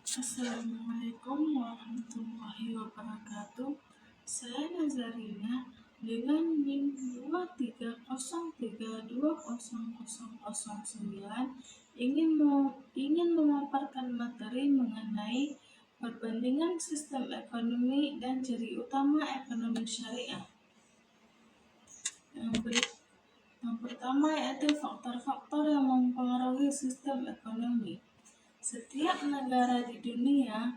Assalamualaikum warahmatullahi wabarakatuh. Saya Nazarina dengan NIM 230320009 ingin memaparkan materi mengenai perbandingan sistem ekonomi dan ciri utama ekonomi syariah. Yang pertama yaitu faktor-faktor yang mempengaruhi sistem ekonomi. Setiap negara di dunia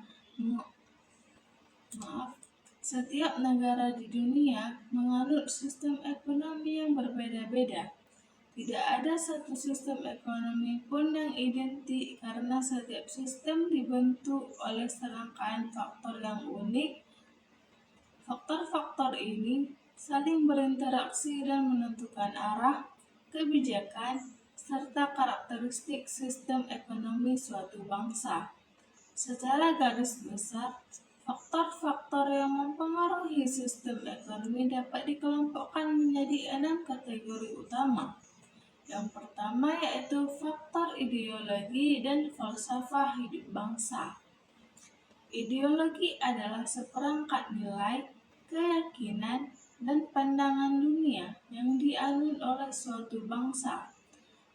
menganut sistem ekonomi yang berbeda-beda. Tidak ada satu sistem ekonomi pun yang identik karena setiap sistem dibentuk oleh serangkaian faktor yang unik. Faktor-faktor ini saling berinteraksi dan menentukan arah, kebijakan, serta karakteristik sistem ekonomi suatu bangsa. Secara garis besar, faktor-faktor yang mempengaruhi sistem ekonomi dapat dikelompokkan menjadi 6 kategori utama. Yang pertama yaitu faktor ideologi dan falsafah hidup bangsa. Ideologi adalah seperangkat nilai, keyakinan, dan pandangan dunia yang dianut oleh suatu bangsa.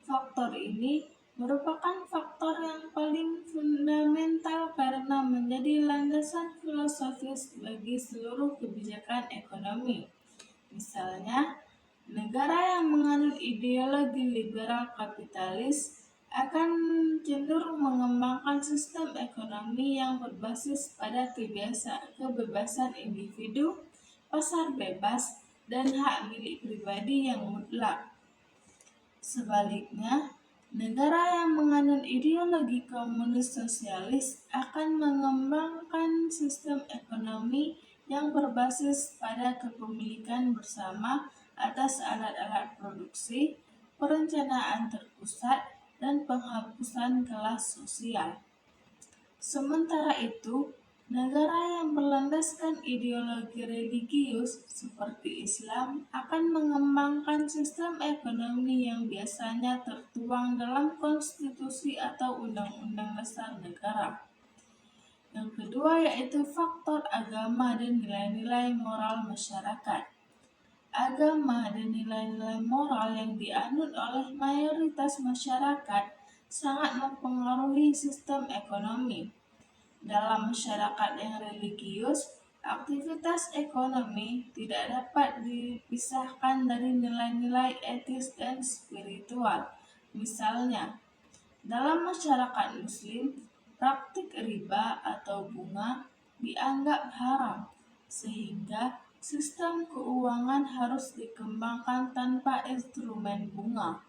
Faktor ini merupakan faktor yang paling fundamental karena menjadi landasan filosofis bagi seluruh kebijakan ekonomi. Misalnya, negara yang menganut ideologi liberal kapitalis akan cenderung mengembangkan sistem ekonomi yang berbasis pada kebebasan individu, pasar bebas, dan hak milik pribadi yang mutlak. Sebaliknya, negara yang menganut ideologi komunis sosialis akan mengembangkan sistem ekonomi yang berbasis pada kepemilikan bersama atas alat-alat produksi, perencanaan terpusat, dan penghapusan kelas sosial. Sementara itu, negara yang berlandaskan ideologi religius seperti Islam akan mengembangkan sistem ekonomi yang biasanya tertuang dalam konstitusi atau undang-undang dasar negara. Yang kedua yaitu faktor agama dan nilai-nilai moral masyarakat. Agama dan nilai-nilai moral yang dianut oleh mayoritas masyarakat sangat mempengaruhi sistem ekonomi. Dalam masyarakat yang religius, aktivitas ekonomi tidak dapat dipisahkan dari nilai-nilai etis dan spiritual. Misalnya, dalam masyarakat Muslim, praktik riba atau bunga dianggap haram, sehingga sistem keuangan harus dikembangkan tanpa instrumen bunga.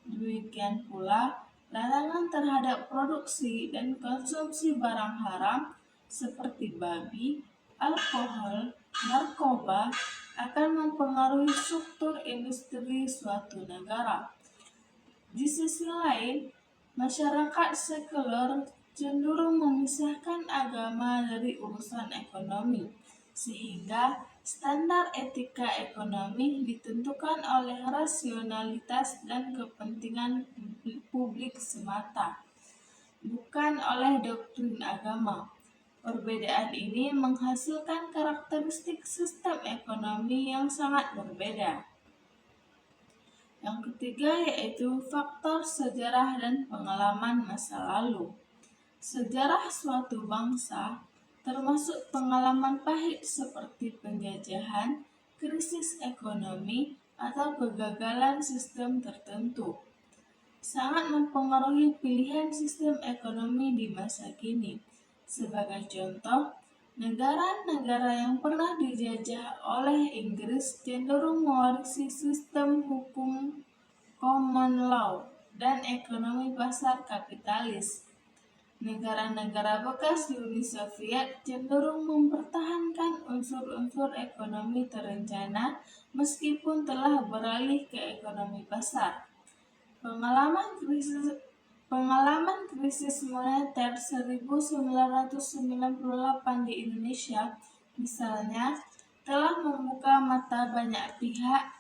Demikian pula, larangan terhadap produksi dan konsumsi barang haram seperti babi, alkohol, narkoba akan mempengaruhi struktur industri suatu negara. Di sisi lain, masyarakat sekuler cenderung memisahkan agama dari urusan ekonomi, sehingga standar etika ekonomi ditentukan oleh rasionalitas dan kepentingan publik semata, bukan oleh doktrin agama. Perbedaan ini menghasilkan karakteristik sistem ekonomi yang sangat berbeda. Yang ketiga yaitu faktor sejarah dan pengalaman masa lalu. Sejarah suatu bangsa termasuk pengalaman pahit seperti penjajahan, krisis ekonomi, atau kegagalan sistem tertentu, sangat mempengaruhi pilihan sistem ekonomi di masa kini. Sebagai contoh, negara-negara yang pernah dijajah oleh Inggris cenderung mewarisi sistem hukum common law dan ekonomi pasar kapitalis. Negara-negara bekas Uni Soviet cenderung mempertahankan unsur-unsur ekonomi terencana meskipun telah beralih ke ekonomi pasar. Pengalaman krisis moneter 1998 di Indonesia, misalnya, telah membuka mata banyak pihak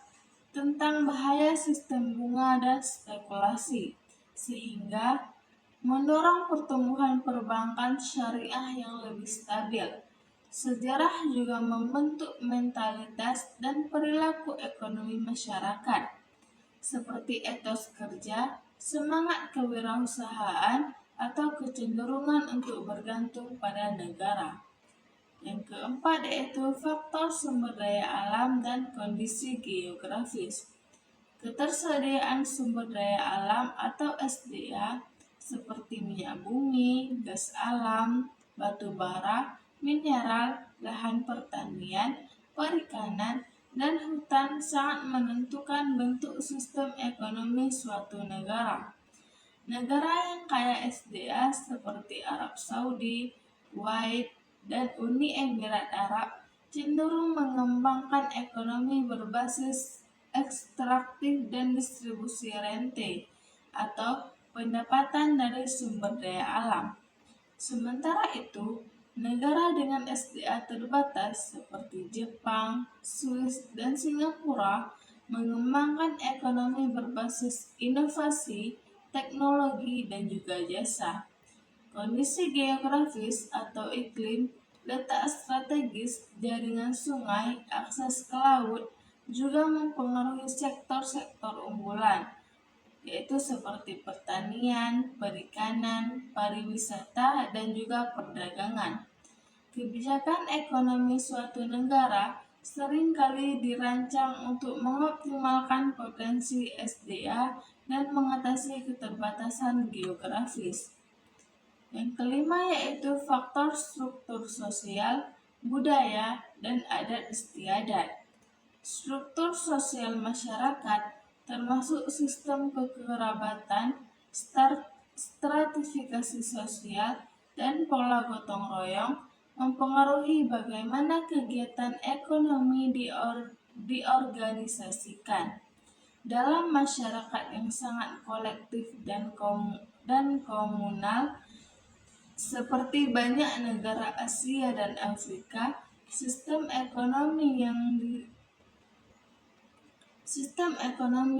tentang bahaya sistem bunga dan spekulasi, sehingga mendorong pertumbuhan perbankan syariah yang lebih stabil. Sejarah juga membentuk mentalitas dan perilaku ekonomi masyarakat, seperti etos kerja, semangat kewirausahaan, atau kecenderungan untuk bergantung pada negara. Yang keempat yaitu faktor sumber daya alam dan kondisi geografis. Ketersediaan sumber daya alam atau SDA seperti minyak bumi, gas alam, batu bara, mineral, lahan pertanian, perikanan, dan hutan sangat menentukan bentuk sistem ekonomi suatu negara. Negara yang kaya SDA seperti Arab Saudi, Kuwait, dan Uni Emirat Arab cenderung mengembangkan ekonomi berbasis ekstraktif dan distribusi rente atau pendapatan dari sumber daya alam. Sementara itu, negara dengan SDA terbatas seperti Jepang, Swiss, dan Singapura mengembangkan ekonomi berbasis inovasi, teknologi, dan juga jasa. Kondisi geografis atau iklim, letak strategis, jaringan sungai, akses ke laut juga mempengaruhi sektor-sektor unggulan, yaitu seperti pertanian, perikanan, pariwisata, dan juga perdagangan. Kebijakan ekonomi suatu negara seringkali dirancang untuk mengoptimalkan potensi SDA dan mengatasi keterbatasan geografis. Yang kelima yaitu faktor struktur sosial, budaya, dan adat istiadat. Struktur sosial masyarakat termasuk sistem kekerabatan, stratifikasi sosial, dan pola gotong royong mempengaruhi bagaimana kegiatan ekonomi diorganisasikan. Dalam masyarakat yang sangat kolektif dan komunal, seperti banyak negara Asia dan Afrika, sistem ekonomi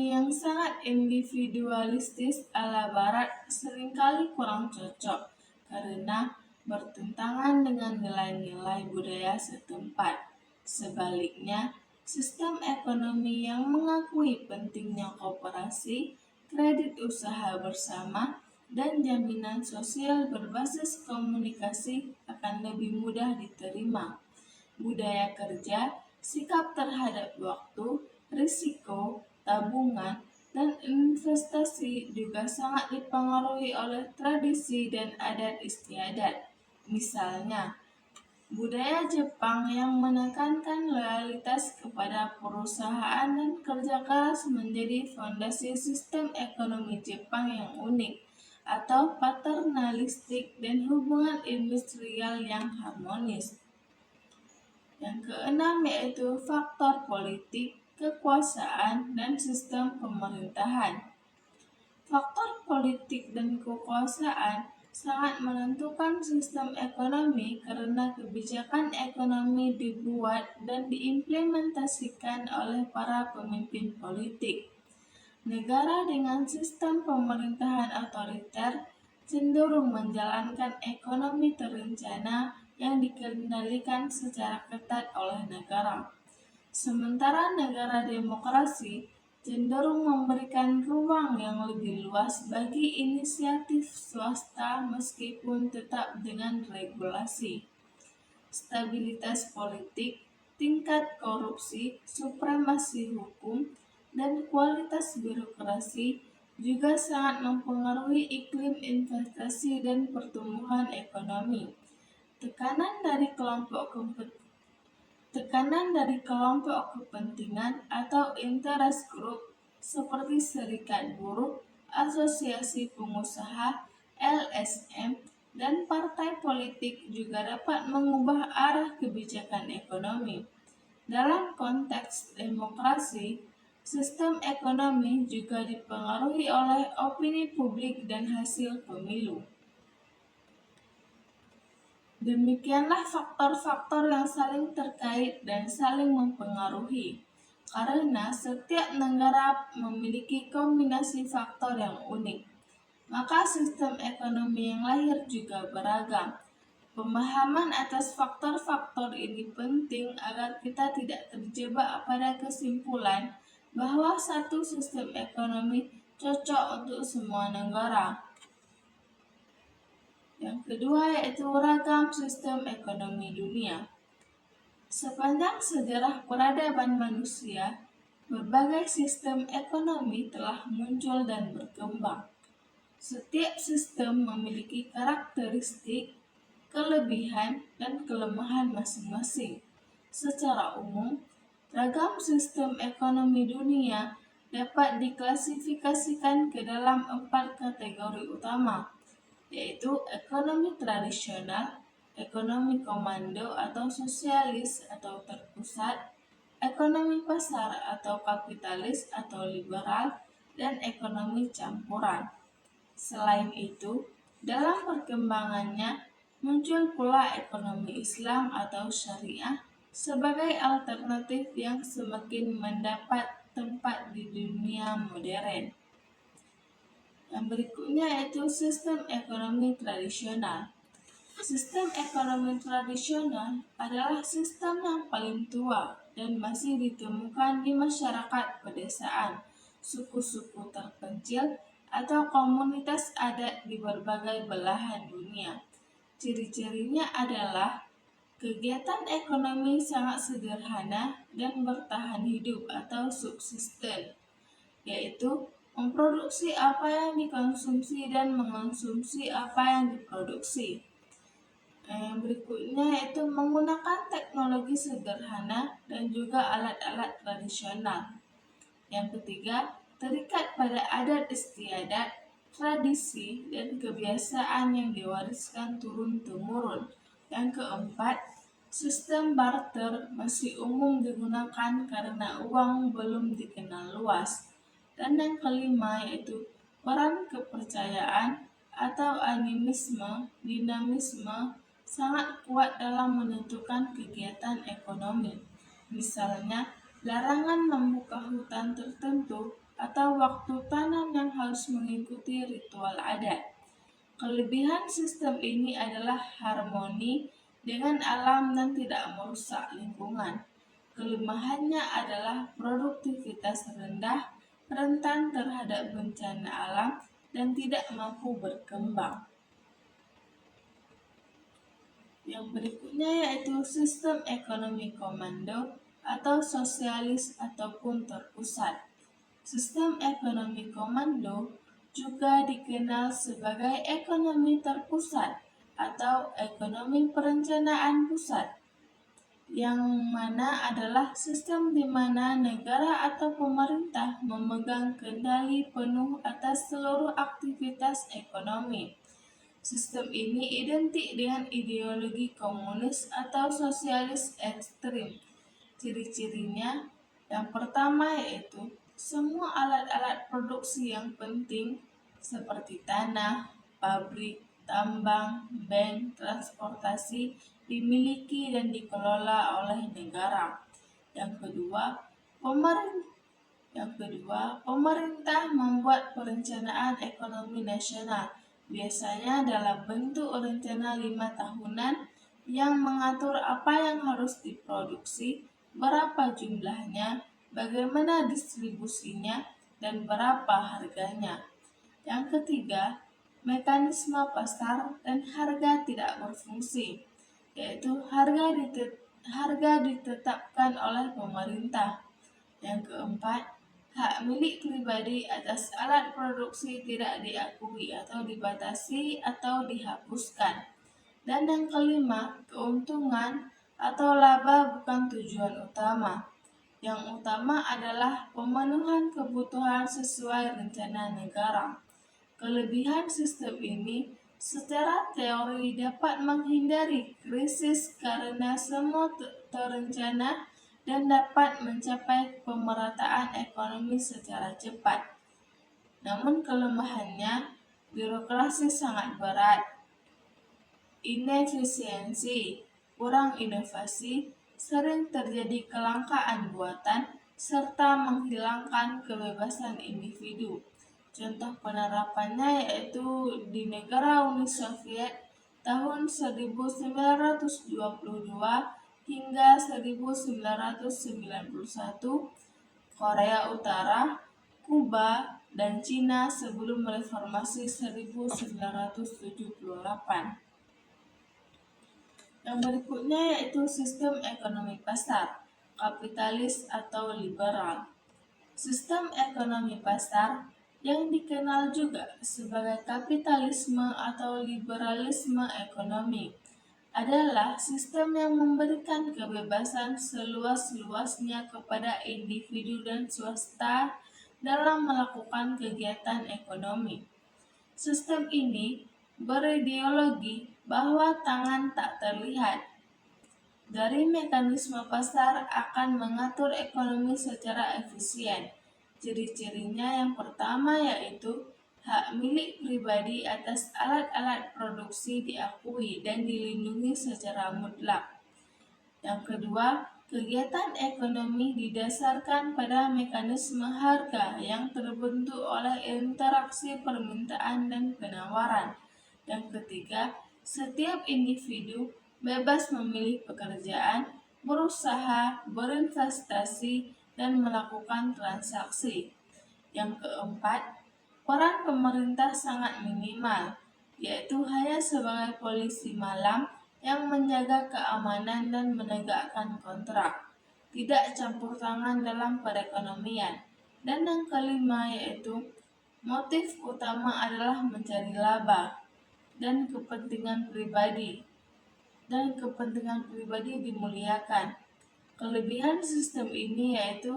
yang sangat individualistis ala Barat seringkali kurang cocok karena bertentangan dengan nilai-nilai budaya setempat. Sebaliknya, sistem ekonomi yang mengakui pentingnya kooperasi, kredit usaha bersama, dan jaminan sosial berbasis komunikasi akan lebih mudah diterima. Budaya kerja, sikap terhadap waktu, risiko, tabungan, dan investasi juga sangat dipengaruhi oleh tradisi dan adat istiadat. Misalnya, budaya Jepang yang menekankan loyalitas kepada perusahaan dan kerja keras menjadi fondasi sistem ekonomi Jepang yang unik, atau paternalistik dan hubungan industrial yang harmonis. Yang keenam yaitu faktor politik, kekuasaan, dan sistem pemerintahan. Faktor politik dan kekuasaan sangat menentukan sistem ekonomi karena kebijakan ekonomi dibuat dan diimplementasikan oleh para pemimpin politik. Negara dengan sistem pemerintahan otoriter cenderung menjalankan ekonomi terencana yang dikendalikan secara ketat oleh negara. Sementara negara demokrasi cenderung memberikan ruang yang lebih luas bagi inisiatif swasta meskipun tetap dengan regulasi. Stabilitas politik, tingkat korupsi, supremasi hukum, dan kualitas birokrasi juga sangat mempengaruhi iklim investasi dan pertumbuhan ekonomi. Tekanan dari kelompok kepentingan atau interest group seperti serikat buruh, asosiasi pengusaha, LSM, dan partai politik juga dapat mengubah arah kebijakan ekonomi. Dalam konteks demokrasi, sistem ekonomi juga dipengaruhi oleh opini publik dan hasil pemilu. Demikianlah faktor-faktor yang saling terkait dan saling mempengaruhi, karena setiap negara memiliki kombinasi faktor yang unik. maka sistem ekonomi yang lahir juga beragam. Pemahaman atas faktor-faktor ini penting agar kita tidak terjebak pada kesimpulan bahwa satu sistem ekonomi cocok untuk semua negara. Yang kedua yaitu ragam sistem ekonomi dunia. Sepanjang sejarah peradaban manusia, berbagai sistem ekonomi telah muncul dan berkembang. Setiap sistem memiliki karakteristik, kelebihan, dan kelemahan masing-masing. Secara umum, ragam sistem ekonomi dunia dapat diklasifikasikan ke dalam 4 kategori utama, yaitu ekonomi tradisional, ekonomi komando atau sosialis atau terpusat, ekonomi pasar atau kapitalis atau liberal, dan ekonomi campuran. Selain itu, dalam perkembangannya muncul pula ekonomi Islam atau syariah sebagai alternatif yang semakin mendapat tempat di dunia modern. Yang berikutnya yaitu sistem ekonomi tradisional. Sistem ekonomi tradisional adalah sistem yang paling tua dan masih ditemukan di masyarakat pedesaan, suku-suku terpencil, atau komunitas adat di berbagai belahan dunia. Ciri-cirinya adalah kegiatan ekonomi sangat sederhana dan bertahan hidup atau subsisten, yaitu memproduksi apa yang dikonsumsi dan mengonsumsi apa yang diproduksi. Yang berikutnya yaitu menggunakan teknologi sederhana dan juga alat-alat tradisional. Yang ketiga, terikat pada adat istiadat, tradisi, dan kebiasaan yang diwariskan turun-temurun. Yang keempat, sistem barter masih umum digunakan karena uang belum dikenal luas. Dan yang kelima yaitu peran kepercayaan atau animisme, dinamisme sangat kuat dalam menentukan kegiatan ekonomi. Misalnya, larangan membuka hutan tertentu atau waktu tanam yang harus mengikuti ritual adat. Kelebihan sistem ini adalah harmoni dengan alam dan tidak merusak lingkungan. Kelemahannya adalah produktivitas rendah, rentan terhadap bencana alam, dan tidak mampu berkembang. Yang berikutnya yaitu sistem ekonomi komando atau sosialis ataupun terpusat. Sistem ekonomi komando juga dikenal sebagai ekonomi terpusat atau ekonomi perencanaan pusat, yang mana adalah sistem di mana negara atau pemerintah memegang kendali penuh atas seluruh aktivitas ekonomi. Sistem ini identik dengan ideologi komunis atau sosialis ekstrim. Ciri-cirinya yang pertama yaitu semua alat-alat produksi yang penting seperti tanah, pabrik, tambang, bank, transportasi dimiliki dan dikelola oleh negara. Yang kedua, pemerintah membuat perencanaan ekonomi nasional, biasanya dalam bentuk rencana 5 tahunan yang mengatur apa yang harus diproduksi, berapa jumlahnya, bagaimana distribusinya, dan berapa harganya. Yang ketiga, mekanisme pasar dan harga tidak berfungsi, yaitu harga ditetapkan oleh pemerintah. Yang keempat, hak milik pribadi atas alat produksi tidak diakui atau dibatasi atau dihapuskan. Dan yang kelima, keuntungan atau laba bukan tujuan utama. Yang utama adalah pemenuhan kebutuhan sesuai rencana negara. Kelebihan sistem ini secara teori dapat menghindari krisis karena semua terencana dan dapat mencapai pemerataan ekonomi secara cepat. Namun kelemahannya, birokrasi sangat berat, inefisiensi, kurang inovasi, sering terjadi kelangkaan buatan, serta menghilangkan kebebasan individu. Contoh penerapannya yaitu di negara Uni Soviet tahun 1922 hingga 1991, Korea Utara, Kuba, dan Cina sebelum reformasi 1978. Yang berikutnya yaitu sistem ekonomi pasar, kapitalis atau liberal. Sistem ekonomi pasar yang dikenal juga sebagai kapitalisme atau liberalisme ekonomi adalah sistem yang memberikan kebebasan seluas-luasnya kepada individu dan swasta dalam melakukan kegiatan ekonomi. Sistem ini berideologi bahwa tangan tak terlihat dari mekanisme pasar akan mengatur ekonomi secara efisien. Ciri-cirinya yang pertama yaitu hak milik pribadi atas alat-alat produksi diakui dan dilindungi secara mutlak. Yang kedua, kegiatan ekonomi didasarkan pada mekanisme harga yang terbentuk oleh interaksi permintaan dan penawaran. Yang ketiga, setiap individu bebas memilih pekerjaan, berusaha, berinvestasi, dan melakukan transaksi. Yang keempat, peran pemerintah sangat minimal, yaitu hanya sebagai polisi malam yang menjaga keamanan dan menegakkan kontrak, tidak campur tangan dalam perekonomian. Dan yang kelima yaitu motif utama adalah mencari laba dan kepentingan pribadi dimuliakan. Kelebihan sistem ini yaitu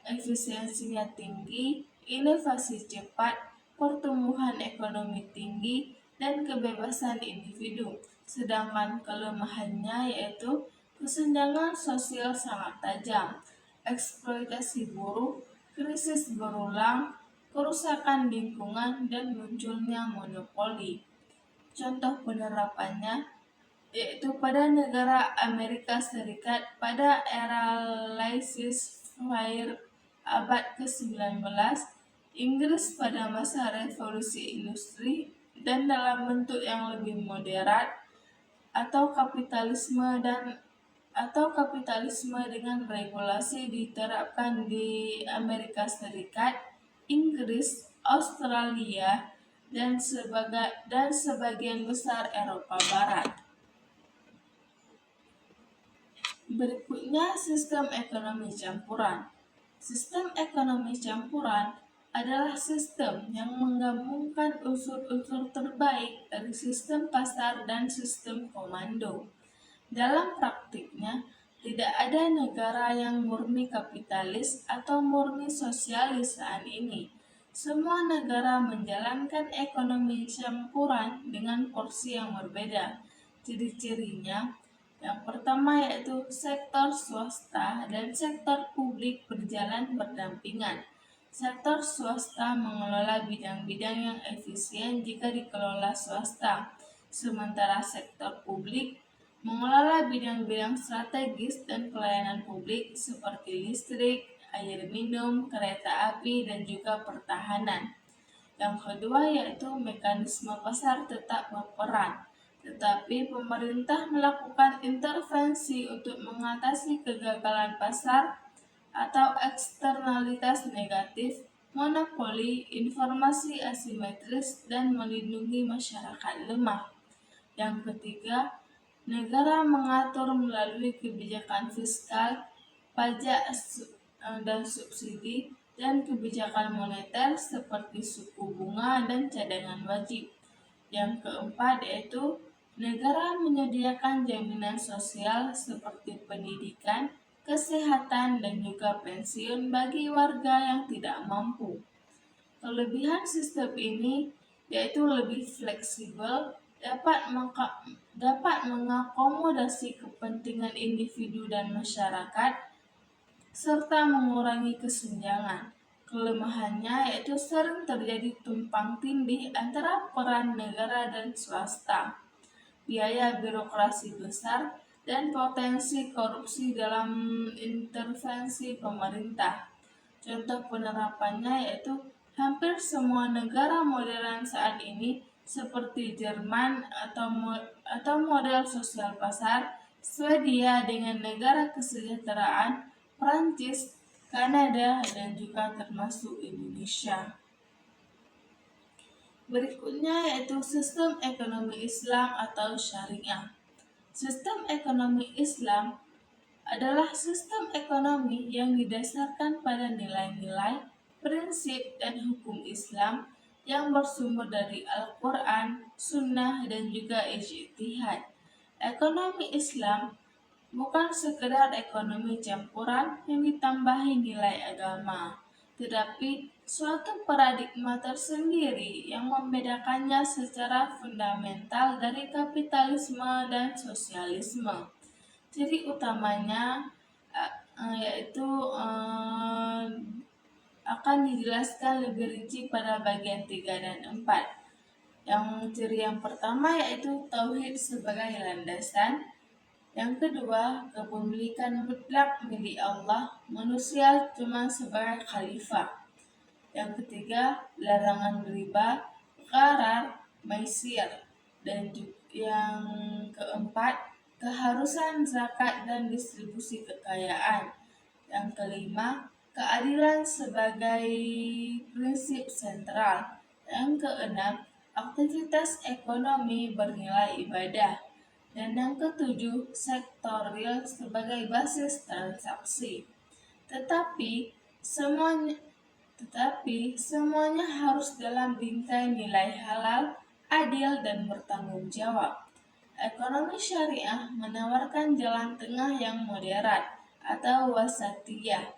efisiensinya tinggi, inovasi cepat, pertumbuhan ekonomi tinggi, dan kebebasan individu. Sedangkan kelemahannya yaitu kesenjangan sosial sangat tajam, eksploitasi buruh, krisis berulang, kerusakan lingkungan, dan munculnya monopoli. Contoh penerapannya yaitu pada negara Amerika Serikat pada era laissez-faire abad ke-19, Inggris pada masa revolusi industri, dan dalam bentuk yang lebih moderat atau kapitalisme dengan regulasi diterapkan di Amerika Serikat, Inggris, Australia, dan sebagian besar Eropa Barat. Berikutnya sistem ekonomi campuran. Sistem ekonomi campuran adalah sistem yang menggabungkan unsur-unsur terbaik dari sistem pasar dan sistem komando. Dalam praktiknya, tidak ada negara yang murni kapitalis atau murni sosialis saat ini. Semua negara menjalankan ekonomi campuran dengan porsi yang berbeda. Ciri-cirinya yang pertama yaitu sektor swasta dan sektor publik berjalan berdampingan. Sektor swasta mengelola bidang-bidang yang efisien jika dikelola swasta, sementara sektor publik mengelola bidang-bidang strategis dan pelayanan publik seperti listrik, air minum, kereta api, dan juga pertahanan. Yang kedua yaitu mekanisme pasar tetap berperan, tetapi pemerintah melakukan intervensi untuk mengatasi kegagalan pasar atau eksternalitas negatif, monopoli, informasi asimetris, dan melindungi masyarakat lemah. Yang ketiga, negara mengatur melalui kebijakan fiskal, pajak dan subsidi, dan kebijakan moneter seperti suku bunga dan cadangan wajib. Yang keempat yaitu negara menyediakan jaminan sosial seperti pendidikan, kesehatan, dan juga pensiun bagi warga yang tidak mampu. Kelebihan sistem ini yaitu lebih fleksibel, dapat mengakomodasi kepentingan individu dan masyarakat, serta mengurangi kesenjangan. Kelemahannya yaitu sering terjadi tumpang tindih antara peran negara dan swasta, biaya birokrasi besar, dan potensi korupsi dalam intervensi pemerintah. Contoh penerapannya yaitu Hampir semua negara modern saat ini seperti Jerman atau model sosial pasar, Swedia dengan negara kesejahteraan, Prancis, Kanada, dan juga termasuk Indonesia. Berikutnya yaitu sistem ekonomi Islam atau syariah. Sistem ekonomi Islam adalah sistem ekonomi yang didasarkan pada nilai-nilai, prinsip, dan hukum Islam yang bersumber dari Al-Quran, Sunnah, dan juga ijtihad. Ekonomi Islam bukan sekedar ekonomi campuran yang ditambahi nilai agama, tetapi suatu paradigma tersendiri yang membedakannya secara fundamental dari kapitalisme dan sosialisme. Ciri utamanya yaitu akan dijelaskan lebih rinci pada bagian 3 dan 4. Ciri yang pertama yaitu tauhid sebagai landasan. Yang kedua, kepemilikan mutlak milik Allah, manusia cuma sebagai khalifah. Yang ketiga, larangan riba, gharar, maisir. Dan yang keempat, keharusan zakat dan distribusi kekayaan. Yang kelima, keadilan sebagai prinsip sentral. Yang keenam, aktivitas ekonomi bernilai ibadah. Dan yang ketujuh, sektor real sebagai basis transaksi. Tetapi semuanya harus dalam bingkai nilai halal, adil, dan bertanggung jawab. Ekonomi syariah menawarkan jalan tengah yang moderat atau wasatiyah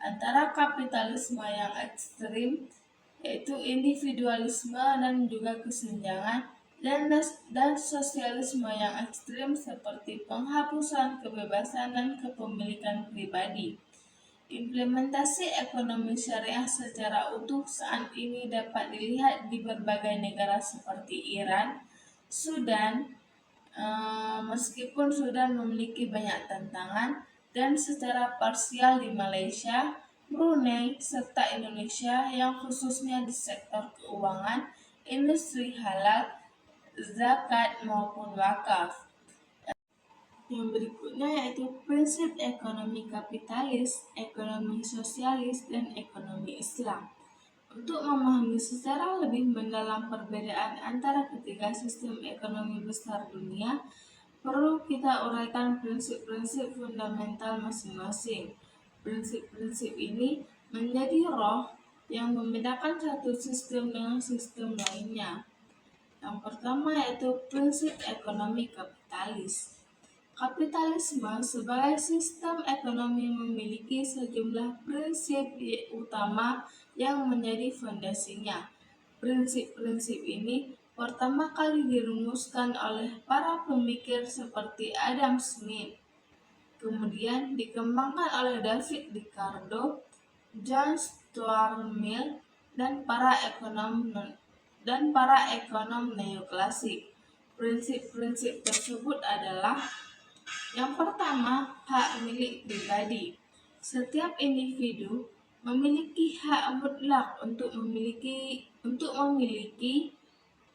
antara kapitalisme yang ekstrim, yaitu individualisme dan juga kesenjangan, dan sosialisme yang ekstrim seperti penghapusan kebebasan dan kepemilikan pribadi. Implementasi ekonomi syariah secara utuh saat ini dapat dilihat di berbagai negara seperti Iran, Sudan, meskipun Sudan memiliki banyak tantangan, dan secara parsial di Malaysia, Brunei, serta Indonesia yang khususnya di sektor keuangan, industri halal, zakat maupun wakaf. Yang berikutnya yaitu prinsip ekonomi kapitalis, ekonomi sosialis, dan ekonomi Islam. Untuk memahami secara lebih mendalam perbedaan antara ketiga sistem ekonomi besar dunia, perlu kita uraikan prinsip-prinsip fundamental masing-masing. Prinsip-prinsip ini menjadi roh yang membedakan satu sistem dengan sistem lainnya. Yang pertama yaitu prinsip ekonomi kapitalis. Kapitalisme sebagai sistem ekonomi memiliki sejumlah prinsip utama yang menjadi fondasinya. Prinsip-prinsip ini pertama kali dirumuskan oleh para pemikir seperti Adam Smith, kemudian dikembangkan oleh David Ricardo, John Stuart Mill, dan para ekonom neoklasik. Prinsip-prinsip tersebut adalah: yang pertama, hak milik pribadi. Setiap individu memiliki hak mutlak untuk memiliki,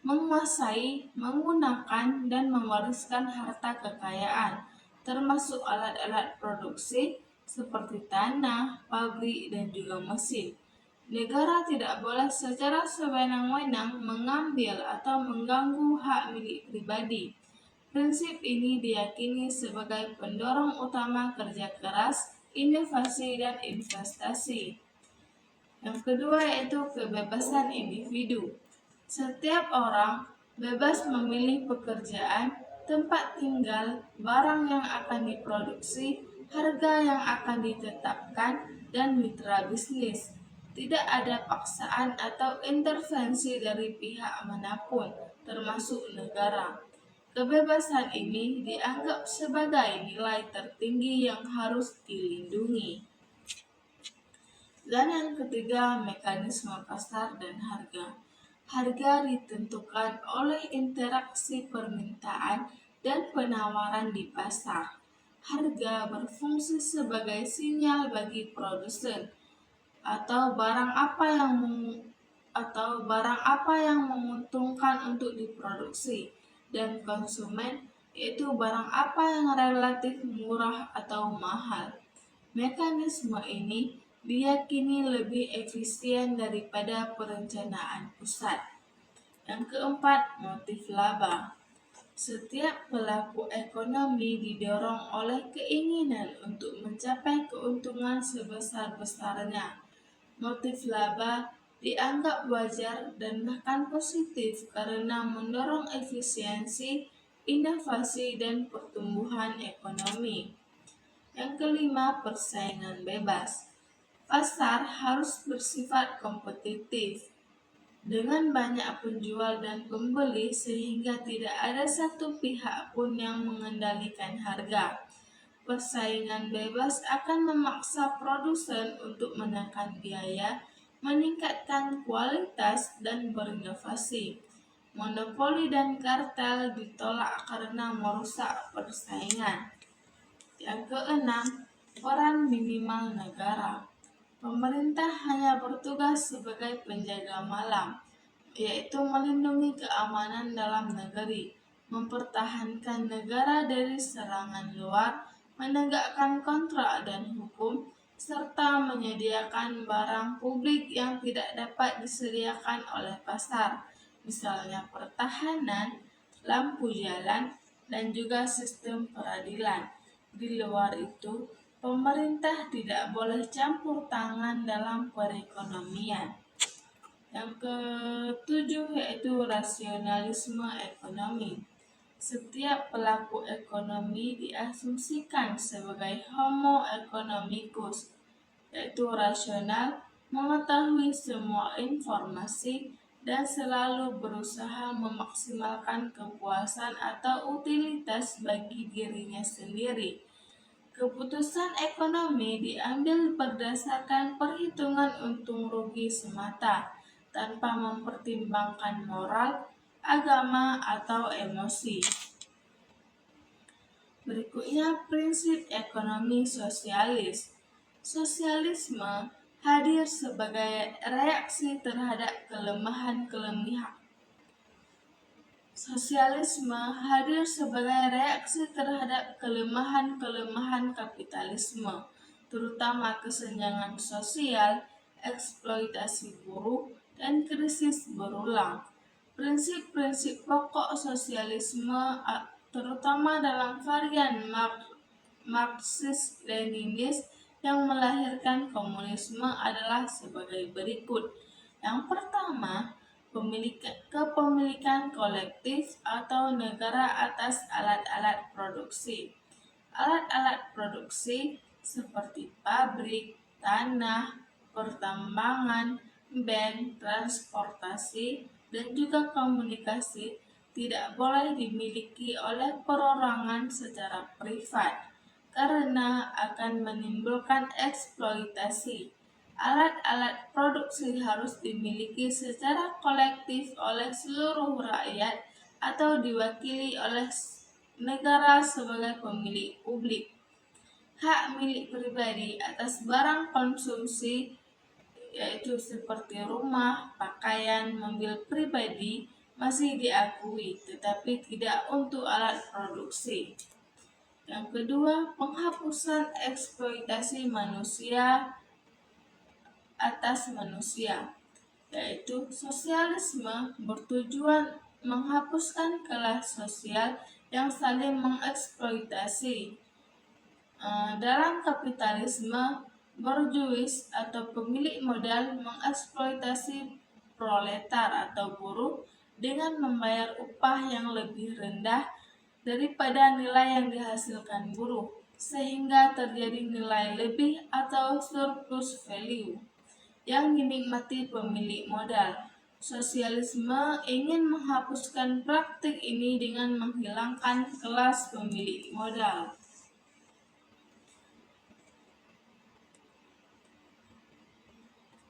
menguasai, menggunakan, dan mewariskan harta kekayaan, termasuk alat-alat produksi seperti tanah, pabrik, dan juga mesin. Negara tidak boleh secara sewenang-wenang mengambil atau mengganggu hak milik pribadi. Prinsip ini diyakini sebagai pendorong utama kerja keras, inovasi, dan investasi. Yang kedua yaitu kebebasan individu. Setiap orang bebas memilih pekerjaan, tempat tinggal, barang yang akan diproduksi, harga yang akan ditetapkan, dan mitra bisnis. Tidak ada paksaan atau intervensi dari pihak manapun, termasuk negara. Kebebasan ini dianggap sebagai nilai tertinggi yang harus dilindungi. Dan yang ketiga, mekanisme pasar dan harga. Harga ditentukan oleh interaksi permintaan dan penawaran di pasar. Harga berfungsi sebagai sinyal bagi produsen atau barang apa yang atau barang apa yang menguntungkan untuk diproduksi, dan konsumen yaitu barang apa yang relatif murah atau mahal. Mekanisme ini diyakini lebih efisien daripada perencanaan pusat. Yang keempat, motif laba. Setiap pelaku ekonomi didorong oleh keinginan untuk mencapai keuntungan sebesar-besarnya. Motif laba dianggap wajar dan bahkan positif karena mendorong efisiensi, inovasi, dan pertumbuhan ekonomi. Yang kelima, persaingan bebas. Pasar harus bersifat kompetitif dengan banyak penjual dan pembeli sehingga tidak ada satu pihak pun yang mengendalikan harga. Persaingan bebas akan memaksa produsen untuk menekan biaya, meningkatkan kualitas, dan berinovasi. Monopoli dan kartel ditolak karena merusak persaingan. Yang keenam, peran minimal negara. Pemerintah hanya bertugas sebagai penjaga malam, yaitu melindungi keamanan dalam negeri, mempertahankan negara dari serangan luar, menegakkan kontrak dan hukum, serta menyediakan barang publik yang tidak dapat disediakan oleh pasar, misalnya pertahanan, lampu jalan, dan juga sistem peradilan. Di luar itu, pemerintah tidak boleh campur tangan dalam perekonomian. Yang ketujuh yaitu rasionalisme ekonomi. Setiap pelaku ekonomi diasumsikan sebagai homo economicus, yaitu rasional, mengetahui semua informasi, dan selalu berusaha memaksimalkan kepuasan atau utilitas bagi dirinya sendiri. Keputusan ekonomi diambil berdasarkan perhitungan untung rugi semata, tanpa mempertimbangkan moral, agama, atau emosi. Berikutnya, prinsip ekonomi sosialis. Sosialisme hadir sebagai reaksi terhadap kelemahan-kelemahan kapitalisme, terutama kesenjangan sosial, eksploitasi buruh, dan krisis berulang. Prinsip-prinsip pokok sosialisme, terutama dalam varian Marxis-Leninis yang melahirkan komunisme, adalah sebagai berikut. Yang pertama, kepemilikan kolektif atau negara atas alat-alat produksi. Alat-alat produksi seperti pabrik, tanah, pertambangan, bank, transportasi, dan juga komunikasi tidak boleh dimiliki oleh perorangan secara privat karena akan menimbulkan eksploitasi. Alat-alat produksi harus dimiliki secara kolektif oleh seluruh rakyat atau diwakili oleh negara sebagai pemilik publik. Hak milik pribadi atas barang konsumsi, yaitu seperti rumah, pakaian, mobil pribadi, masih diakui, tetapi tidak untuk alat produksi. Yang kedua, penghapusan eksploitasi manusia atas manusia, yaitu sosialisme bertujuan menghapuskan kelas sosial yang saling mengeksploitasi. Dalam kapitalisme borjuis atau pemilik modal mengeksploitasi proletar atau buruh dengan membayar upah yang lebih rendah daripada nilai yang dihasilkan buruh, sehingga terjadi nilai lebih atau surplus value yang dinikmati pemilik modal. Sosialisme ingin menghapuskan praktik ini dengan menghilangkan kelas pemilik modal.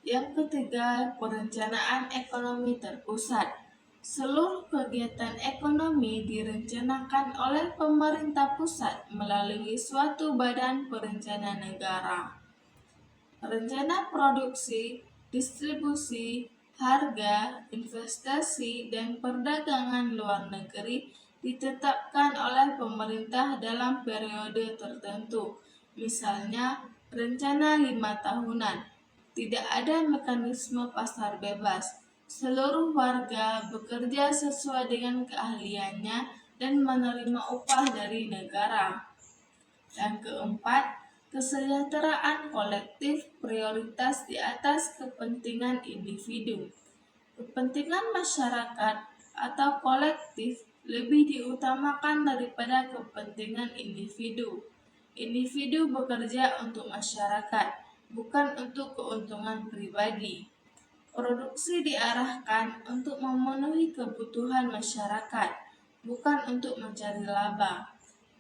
Yang ketiga, perencanaan ekonomi terpusat. Seluruh kegiatan ekonomi direncanakan oleh pemerintah pusat melalui suatu badan perencana negara. Rencana produksi, distribusi, harga, investasi, dan perdagangan luar negeri ditetapkan oleh pemerintah dalam periode tertentu, misalnya rencana 5 tahunan. Tidak ada mekanisme pasar bebas. Seluruh warga bekerja sesuai dengan keahliannya dan menerima upah dari negara. Yang keempat, kesejahteraan kolektif prioritas di atas kepentingan individu. Kepentingan masyarakat atau kolektif lebih diutamakan daripada kepentingan individu. Individu bekerja untuk masyarakat, bukan untuk keuntungan pribadi. Produksi diarahkan untuk memenuhi kebutuhan masyarakat, bukan untuk mencari laba.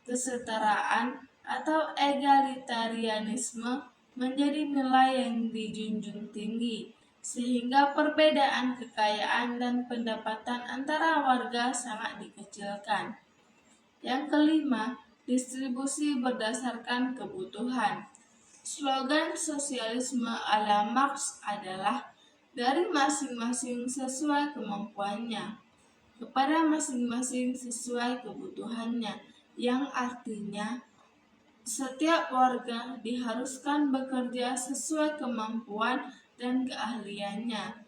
Kesetaraan atau egalitarianisme menjadi nilai yang dijunjung tinggi, sehingga perbedaan kekayaan dan pendapatan antara warga sangat dikecilkan. Yang kelima, distribusi berdasarkan kebutuhan. Slogan sosialisme ala Marx adalah dari masing-masing sesuai kemampuannya, kepada masing-masing sesuai kebutuhannya, yang artinya setiap warga diharuskan bekerja sesuai kemampuan dan keahliannya,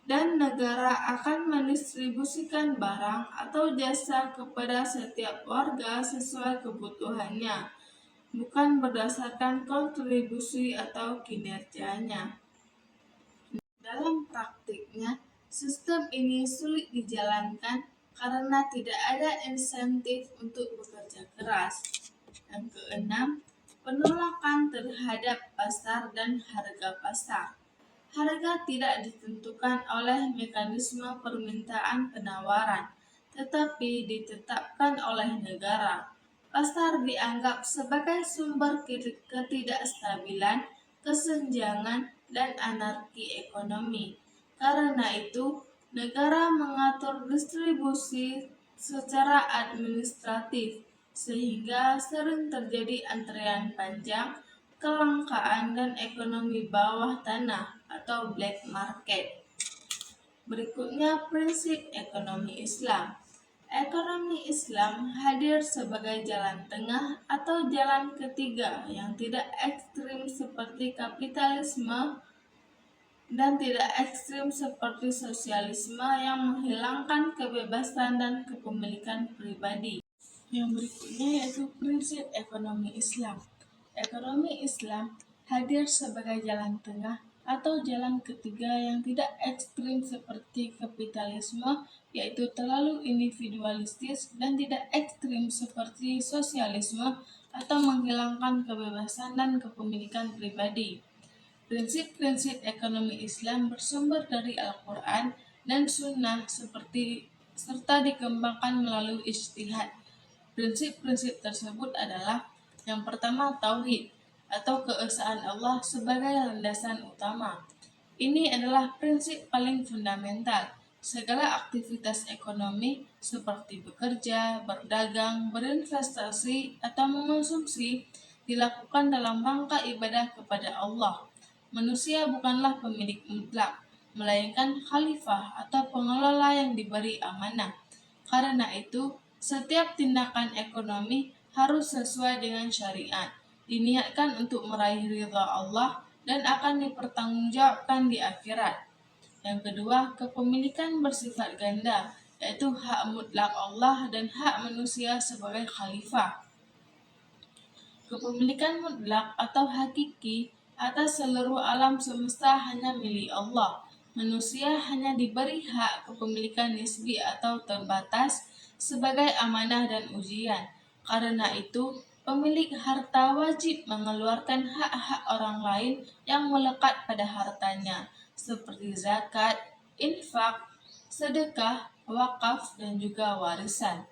dan negara akan mendistribusikan barang atau jasa kepada setiap warga sesuai kebutuhannya, bukan berdasarkan kontribusi atau kinerjanya. Dalam praktiknya, sistem ini sulit dijalankan karena tidak ada insentif untuk bekerja keras. Yang keenam, penolakan terhadap pasar dan harga pasar. Harga tidak ditentukan oleh mekanisme permintaan penawaran, tetapi ditetapkan oleh negara. Pasar dianggap sebagai sumber ketidakstabilan, kesenjangan, dan anarki ekonomi. Karena itu, negara mengatur distribusi secara administratif, sehingga sering terjadi antrean panjang, kelangkaan, dan ekonomi bawah tanah atau black market. Berikutnya, prinsip ekonomi Islam. Ekonomi Islam hadir sebagai jalan tengah atau jalan ketiga yang tidak ekstrim seperti kapitalisme dan tidak ekstrim seperti sosialisme yang menghilangkan kebebasan dan kepemilikan pribadi. Yang berikutnya yaitu prinsip ekonomi Islam. Ekonomi Islam hadir sebagai jalan tengah atau jalan ketiga yang tidak ekstrim seperti kapitalisme, yaitu terlalu individualistis, dan tidak ekstrim seperti sosialisme atau menghilangkan kebebasan dan kepemilikan pribadi. Prinsip-prinsip ekonomi Islam bersumber dari Al-Quran dan Sunnah serta dikembangkan melalui ijtihad. Prinsip-prinsip tersebut adalah yang pertama, tauhid atau keesaan Allah sebagai landasan utama. Ini adalah prinsip paling fundamental. Segala aktivitas ekonomi seperti bekerja, berdagang, berinvestasi, atau mengonsumsi dilakukan dalam rangka ibadah kepada Allah. Manusia bukanlah pemilik mutlak, melainkan khalifah atau pengelola yang diberi amanah. Karena itu, setiap tindakan ekonomi harus sesuai dengan syariat, diniatkan untuk meraih ridha Allah, dan akan dipertanggungjawabkan di akhirat. Yang kedua, kepemilikan bersifat ganda, yaitu hak mutlak Allah dan hak manusia sebagai khalifah. Kepemilikan mutlak atau hakiki atas seluruh alam semesta hanya milik Allah. Manusia hanya diberi hak kepemilikan nisbi atau terbatas sebagai amanah dan ujian. Karena itu, pemilik harta wajib mengeluarkan hak-hak orang lain yang melekat pada hartanya, seperti zakat, infak, sedekah, wakaf, dan juga warisan.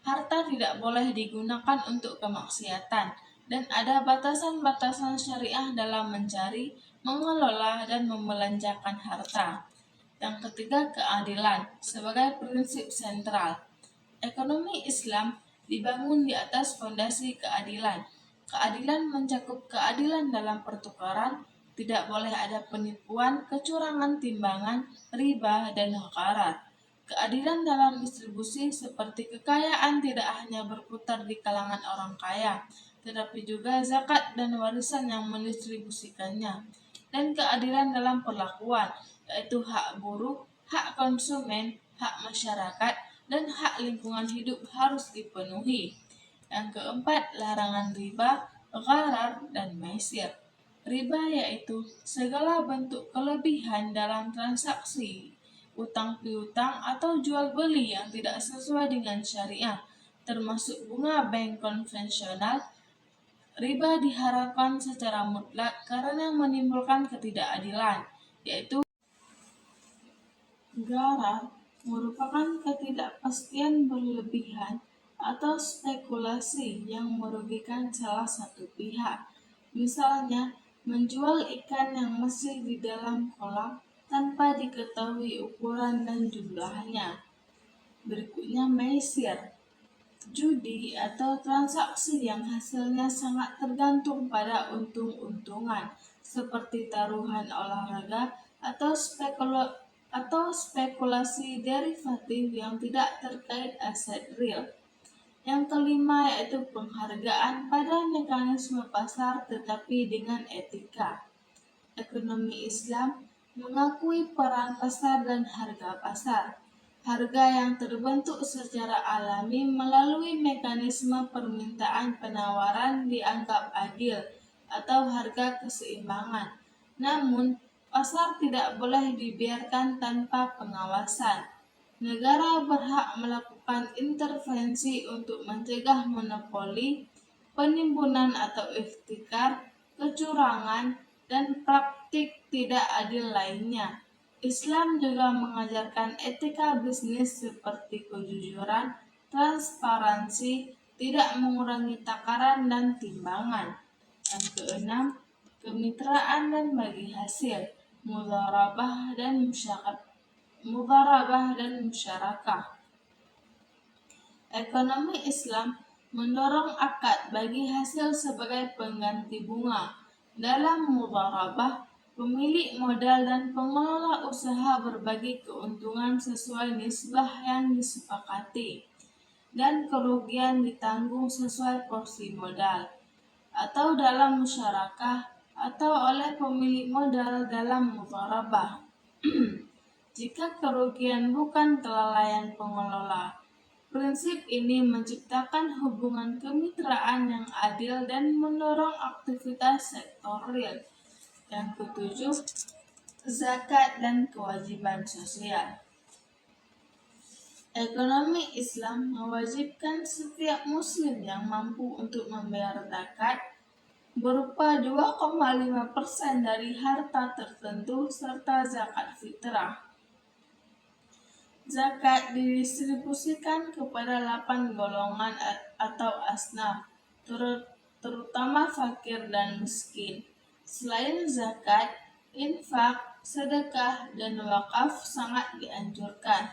Harta tidak boleh digunakan untuk kemaksiatan, dan ada batasan-batasan syariah dalam mencari, mengelola, dan membelanjakan harta. Yang ketiga, keadilan sebagai prinsip sentral. Ekonomi Islam dibangun di atas fondasi keadilan. Keadilan mencakup keadilan dalam pertukaran, Tidak boleh ada penipuan, kecurangan timbangan, riba, dan gharar. Keadilan dalam distribusi seperti kekayaan tidak hanya berputar di kalangan orang kaya, tetapi juga zakat dan warisan yang mendistribusikannya. Dan keadilan dalam perlakuan, yaitu hak buruh, hak konsumen, hak masyarakat, dan hak lingkungan hidup harus dipenuhi. Yang keempat, larangan riba, gharar, dan maisir. Riba yaitu segala bentuk kelebihan dalam transaksi utang piutang atau jual beli yang tidak sesuai dengan syariah, termasuk bunga bank konvensional. Riba diharapkan secara mutlak karena menimbulkan ketidakadilan, yaitu gharar merupakan ketidakpastian berlebihan atau spekulasi yang merugikan salah satu pihak. Misalnya, menjual ikan yang masih di dalam kolam tanpa diketahui ukuran dan jumlahnya. Berikutnya maisir, judi atau transaksi yang hasilnya sangat tergantung pada untung-untungan, seperti taruhan olahraga atau spekulasi derivatif yang tidak terkait aset real. Yang kelima yaitu penghargaan pada mekanisme pasar tetapi dengan etika. Ekonomi Islam mengakui peran pasar dan harga pasar. Harga yang terbentuk secara alami melalui mekanisme permintaan penawaran dianggap adil atau harga keseimbangan. Namun, pasar tidak boleh dibiarkan tanpa pengawasan. Negara berhak melakukan intervensi untuk mencegah monopoli, penimbunan atau ihtikar, kecurangan, dan praktik tidak adil lainnya. Islam juga mengajarkan etika bisnis seperti kejujuran, transparansi, tidak mengurangi takaran dan timbangan. Yang keenam, kemitraan dan bagi hasil, mudharabah dan musyarakah. Ekonomi Islam mendorong akad bagi hasil sebagai pengganti bunga. Dalam mudharabah, pemilik modal dan pengelola usaha berbagi keuntungan sesuai nisbah yang disepakati, dan kerugian ditanggung sesuai porsi modal, atau dalam musyarakah, atau oleh pemilik modal dalam mudharabah. Jika kerugian bukan kelalaian pengelola. Prinsip ini menciptakan hubungan kemitraan yang adil dan mendorong aktivitas sektor real. Yang ketujuh, zakat dan kewajiban sosial. Ekonomi Islam mewajibkan setiap muslim yang mampu untuk membayar zakat berupa 2,5% dari harta tertentu serta zakat fitrah. Zakat didistribusikan kepada 8 golongan atau asnaf, terutama fakir dan miskin. Selain zakat, infak, sedekah, dan wakaf sangat dianjurkan.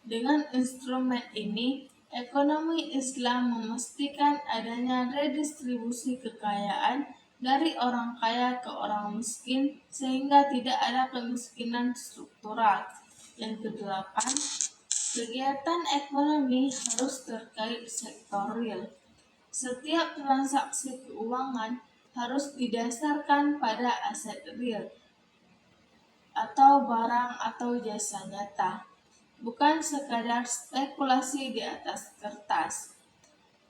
Dengan instrumen ini, ekonomi Islam memastikan adanya redistribusi kekayaan dari orang kaya ke orang miskin sehingga tidak ada kemiskinan struktural. Yang kedelapan, kegiatan ekonomi harus terkait sektor real. Setiap transaksi keuangan harus didasarkan pada aset real atau barang atau jasa nyata, bukan sekadar spekulasi di atas kertas.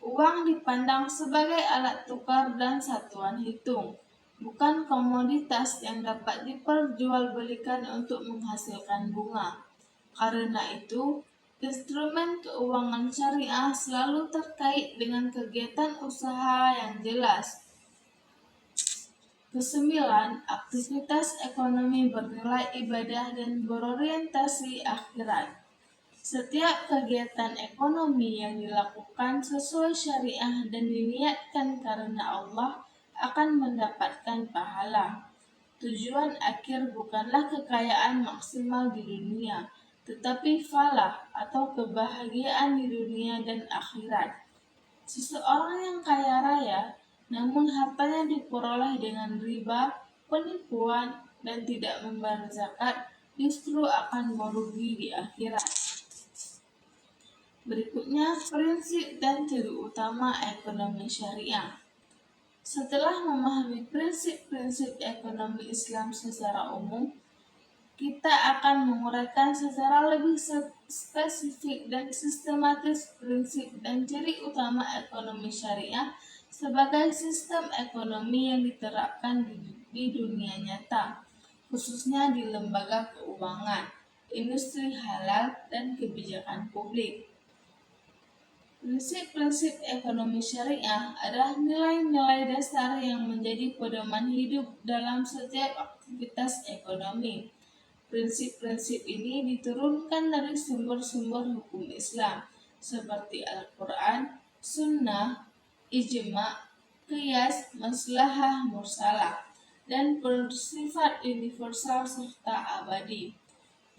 Uang dipandang sebagai alat tukar dan satuan hitung, bukan komoditas yang dapat diperjualbelikan untuk menghasilkan bunga. Karena itu, instrumen keuangan syariah selalu terkait dengan kegiatan usaha yang jelas. Kesembilan, aktivitas ekonomi bernilai ibadah dan berorientasi akhirat. Setiap kegiatan ekonomi yang dilakukan sesuai syariah dan diniatkan karena Allah akan mendapatkan pahala. Tujuan akhir bukanlah kekayaan maksimal di dunia, tetapi falah atau kebahagiaan di dunia dan akhirat. Seseorang yang kaya raya, namun hartanya diperoleh dengan riba, penipuan, dan tidak membayar zakat justru akan merugi di akhirat. Berikutnya, prinsip dan ciri utama ekonomi syariah. Setelah memahami prinsip-prinsip ekonomi Islam secara umum, kita akan menguraikan secara lebih spesifik dan sistematis prinsip dan ciri utama ekonomi syariah sebagai sistem ekonomi yang diterapkan di dunia nyata, khususnya di lembaga keuangan, industri halal, dan kebijakan publik. Prinsip-prinsip ekonomi syariah adalah nilai-nilai dasar yang menjadi pedoman hidup dalam setiap aktivitas ekonomi. Prinsip-prinsip ini diturunkan dari sumber-sumber hukum Islam seperti Al-Quran, Sunnah, Ijma', Qiyas, Maslahah Mursalah, dan bersifat universal serta abadi.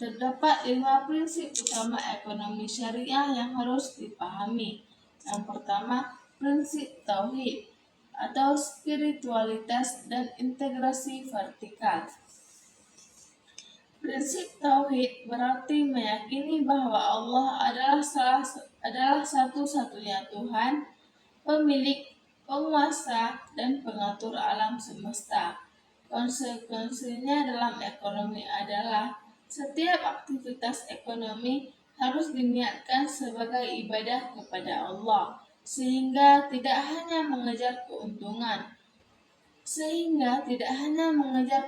Terdapat 5 prinsip utama ekonomi syariah yang harus dipahami. Yang pertama, prinsip tauhid atau spiritualitas dan integrasi vertikal. Prinsip tauhid berarti meyakini bahwa Allah adalah satu-satunya Tuhan, pemilik, penguasa, dan pengatur alam semesta. Konsekuensinya dalam ekonomi adalah setiap aktivitas ekonomi harus diniatkan sebagai ibadah kepada Allah, sehingga tidak hanya mengejar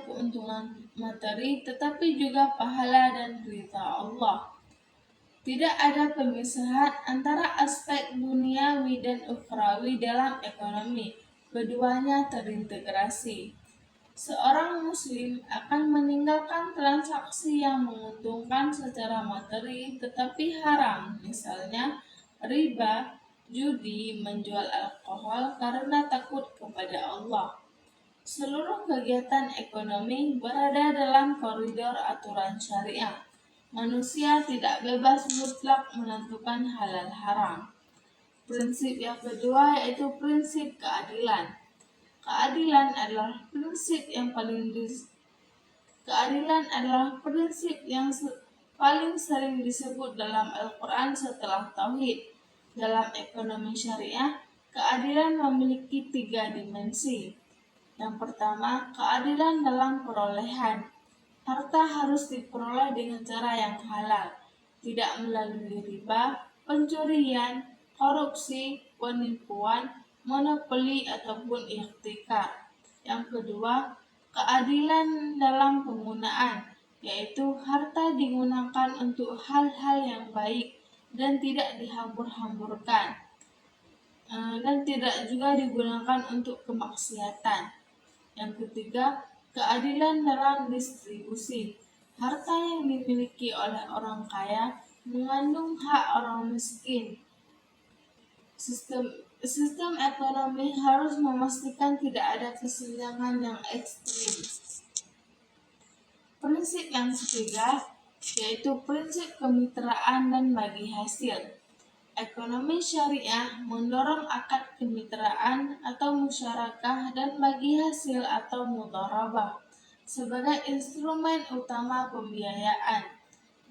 keuntungan, materi, tetapi juga pahala dan ridha Allah. Tidak ada pemisahan antara aspek duniawi dan ukhrawi dalam ekonomi. Keduanya terintegrasi. Seorang muslim akan meninggalkan transaksi yang menguntungkan secara materi tetapi haram, misalnya riba, judi, menjual alkohol karena takut kepada Allah. Seluruh kegiatan ekonomi berada dalam koridor aturan syariah. Manusia tidak bebas mutlak menentukan halal haram. Prinsip yang kedua yaitu prinsip keadilan. Keadilan adalah prinsip yang paling sering disebut dalam Al-Quran setelah tauhid. Dalam ekonomi syariah, keadilan memiliki 3 dimensi. Yang pertama, keadilan dalam perolehan. Harta harus diperoleh dengan cara yang halal, tidak melalui riba, pencurian, korupsi, penipuan, monopoli, ataupun ihtikar. Yang kedua, keadilan dalam penggunaan, yaitu harta digunakan untuk hal-hal yang baik dan tidak dihambur-hamburkan, dan tidak juga digunakan untuk kemaksiatan. Yang ketiga, keadilan dalam distribusi. Harta yang dimiliki oleh orang kaya mengandung hak orang miskin. Sistem ekonomi harus memastikan tidak ada kesenjangan yang ekstrim. Prinsip yang ketiga yaitu prinsip kemitraan dan bagi hasil. Ekonomi syariah mendorong akad kemitraan atau musyarakah dan bagi hasil atau mudharabah sebagai instrumen utama pembiayaan,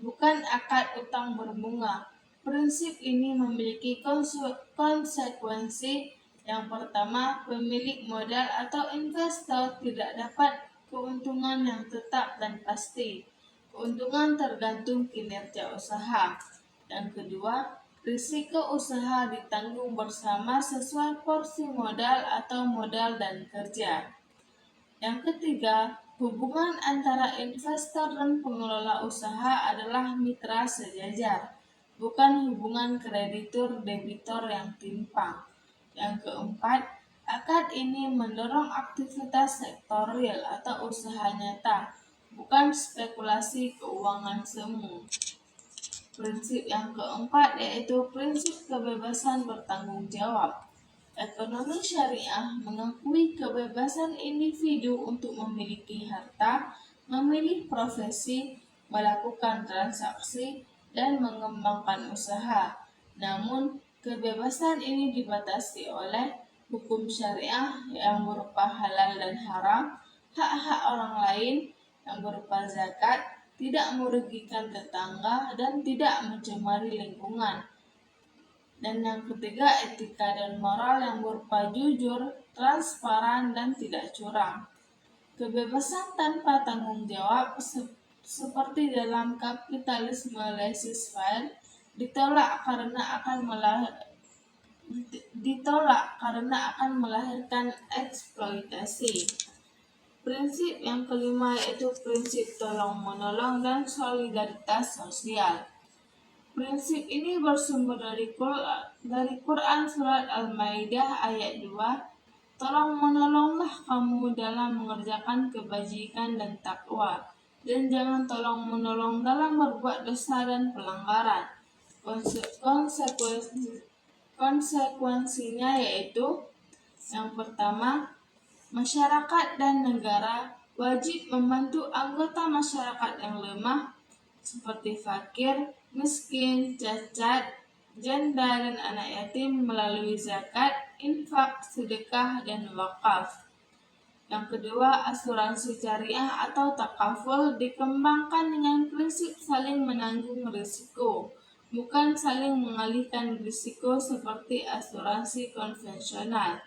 bukan akad utang berbunga. Prinsip ini memiliki konsekuensi. Yang pertama, pemilik modal atau investor tidak dapat keuntungan yang tetap dan pasti. Keuntungan tergantung kinerja usaha. Yang kedua, risiko usaha ditanggung bersama sesuai porsi modal atau modal dan kerja. Yang ketiga, hubungan antara investor dan pengelola usaha adalah mitra sejajar, bukan hubungan kreditur-debitor yang timpang. Yang keempat, akad ini mendorong aktivitas sektor real atau usaha nyata, bukan spekulasi keuangan semu. Prinsip yang keempat yaitu prinsip kebebasan bertanggung jawab. Ekonomi syariah mengakui kebebasan individu untuk memiliki harta, memilih profesi, melakukan transaksi, dan mengembangkan usaha. Namun, kebebasan ini dibatasi oleh hukum syariah yang berupa halal dan haram, hak-hak orang lain yang berupa zakat, tidak merugikan tetangga, dan tidak mencemari lingkungan. Dan yang ketiga, etika dan moral yang berupa jujur, transparan, dan tidak curang. Kebebasan tanpa tanggung jawab seperti dalam kapitalisme laissez-faire ditolak karena akan melahirkan eksploitasi. Prinsip yang kelima yaitu prinsip tolong-menolong dan solidaritas sosial. Prinsip ini bersumber dari Quran Surat Al-Maidah ayat 2. Tolong menolonglah kamu dalam mengerjakan kebajikan dan takwa, dan jangan tolong menolong dalam berbuat dosa dan pelanggaran. Konsekuensinya yaitu yang pertama, masyarakat dan negara wajib membantu anggota masyarakat yang lemah seperti fakir, miskin, cacat, janda, dan anak yatim melalui zakat, infak, sedekah, dan wakaf. Yang kedua, asuransi syariah atau takaful dikembangkan dengan prinsip saling menanggung risiko, bukan saling mengalihkan risiko seperti asuransi konvensional.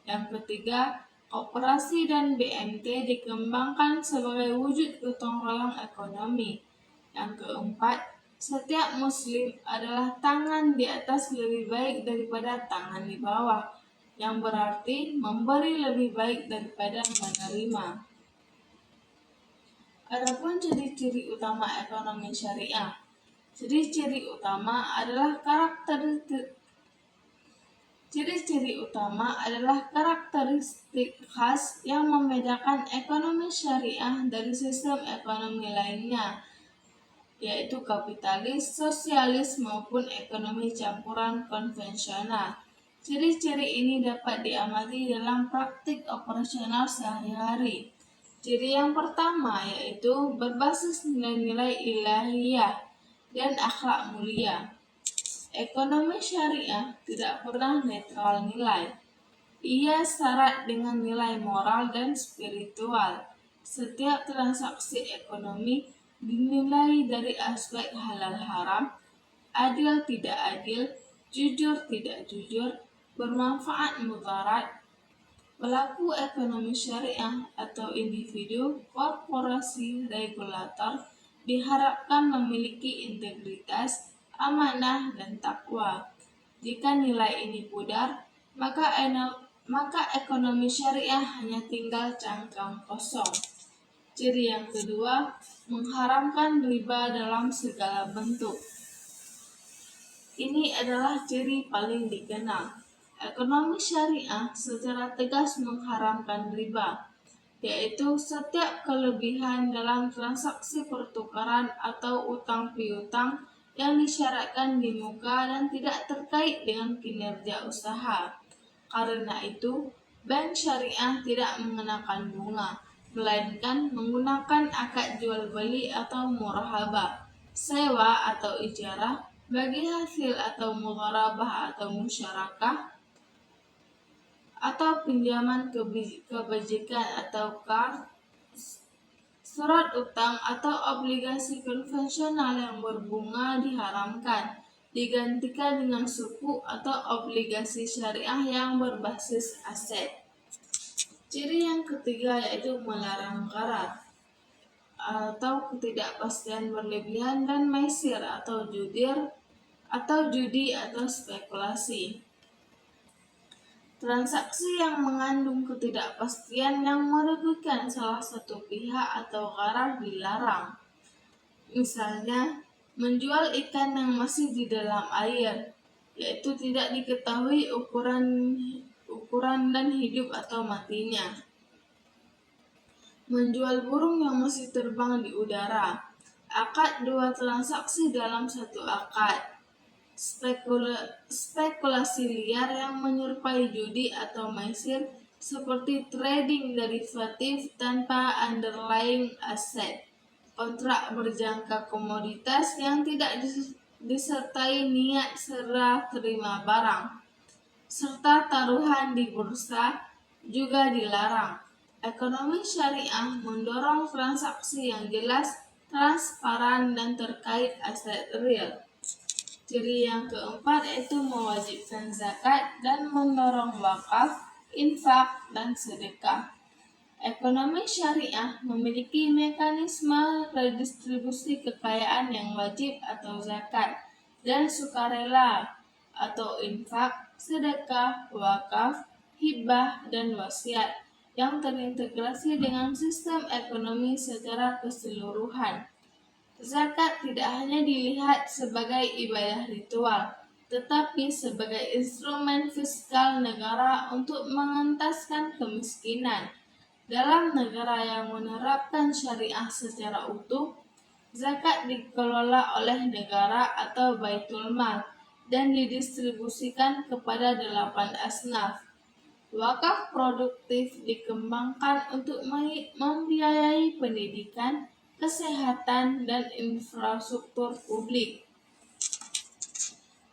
Yang ketiga, koperasi dan BMT dikembangkan sebagai wujud gotong royong ekonomi. Yang keempat, setiap muslim adalah tangan di atas lebih baik daripada tangan di bawah, yang berarti memberi lebih baik daripada menerima. Adapun ciri-ciri utama ekonomi syariah. Ciri-ciri utama adalah karakteristik khas yang membedakan ekonomi syariah dari sistem ekonomi lainnya, yaitu kapitalis, sosialis, maupun ekonomi campuran konvensional. Ciri-ciri ini dapat diamati dalam praktik operasional sehari-hari. Ciri yang pertama yaitu berbasis nilai-nilai ilahiyah dan akhlak mulia. Ekonomi syariah tidak pernah netral nilai. Ia syarat dengan nilai moral dan spiritual. Setiap transaksi ekonomi dinilai dari aspek halal haram, adil tidak adil, jujur tidak jujur, bermanfaat mudarat. Pelaku ekonomi syariah atau individu, korporasi, regulator diharapkan memiliki integritas, amanah, dan takwa. Jika nilai ini pudar, maka ekonomi syariah hanya tinggal cangkang kosong. Ciri yang kedua, mengharamkan riba dalam segala bentuk. Ini adalah ciri paling dikenal. Ekonomi syariah secara tegas mengharamkan riba, yaitu setiap kelebihan dalam transaksi pertukaran atau utang piutang yang disyaratkan di muka dan tidak terkait dengan kinerja usaha. Karena itu, bank syariah tidak mengenakan bunga, melainkan menggunakan akad jual beli atau murahabah, sewa atau ijarah, bagi hasil atau mudharabah atau musyarakah, atau pinjaman kebajikan atau kard, surat utang atau obligasi konvensional yang berbunga diharamkan, digantikan dengan suku atau obligasi syariah yang berbasis aset. Ciri yang ketiga yaitu melarang gharar atau ketidakpastian berlebihan dan maisir atau judi atau spekulasi. Transaksi yang mengandung ketidakpastian yang merugikan salah satu pihak atau gharar dilarang. Misalnya, menjual ikan yang masih di dalam air, yaitu tidak diketahui ukuran dan hidup atau matinya. Menjual burung yang masih terbang di udara. Akad dua transaksi dalam satu akad. Spekulasi liar yang menyerupai judi atau maisir seperti trading derivatif tanpa underlying asset. Kontrak berjangka komoditas yang tidak disertai niat serah terima barang, serta taruhan di bursa juga dilarang. Ekonomi syariah mendorong transaksi yang jelas, transparan, dan terkait aset real. Ciri yang keempat yaitu mewajibkan zakat dan mendorong wakaf, infak, dan sedekah. Ekonomi syariah memiliki mekanisme redistribusi kekayaan yang wajib atau zakat dan sukarela atau infak, sedekah, wakaf, hibah, dan wasiat yang terintegrasi dengan sistem ekonomi secara keseluruhan. Zakat tidak hanya dilihat sebagai ibadah ritual, tetapi sebagai instrumen fiskal negara untuk mengentaskan kemiskinan. Dalam negara yang menerapkan syariah secara utuh, zakat dikelola oleh negara atau baitul mal dan didistribusikan kepada 8 asnaf. Wakaf produktif dikembangkan untuk membiayai pendidikan, kesehatan, dan infrastruktur publik.